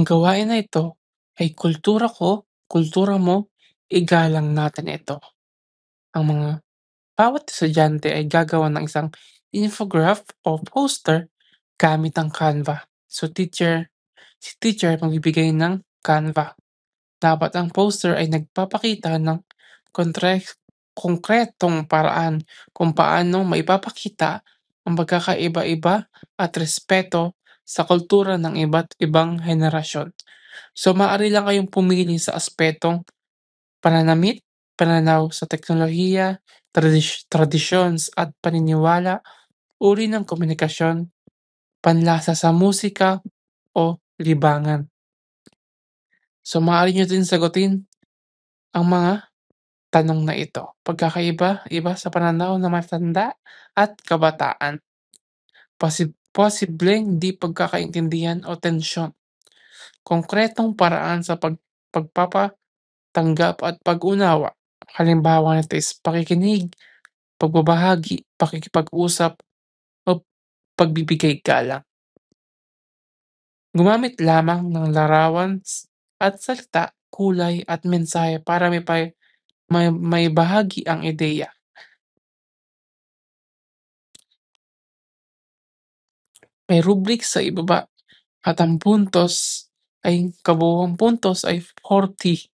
Ang gawain na ito ay kultura ko, kultura mo, igalang natin ito. Ang bawat estudyante ay gagawa ng isang infograph o poster gamit ang Canva. So si teacher magbibigay ng Canva. Dapat ang poster ay nagpapakita ng kontre konkretong paraan kung paano maipapakita ang pagkakaiba-iba at respeto sa kultura ng iba't ibang henerasyon. So maaari lang kayong pumili sa aspetong pananamit, pananaw sa teknolohiya, tradisyon at paniniwala, uri ng komunikasyon, panlasa sa musika o libangan. So maaari niyo din sagutin ang mga tanong na ito. Pagkakaiba-iba sa pananaw ng matanda at kabataan. Posibleng di pagkakaintindihan o tensyon. Konkretong paraan sa pagpapatanggap at pag-unawa. Halimbawa nito is pakikinig, pagbabahagi, pakikipag-usap o pagbibigay galang. Gumamit lamang ng larawan at salita, kulay at mensahe para may bahagi ang ideya. May rubric sa ibaba at ang kabuuang puntos ay 40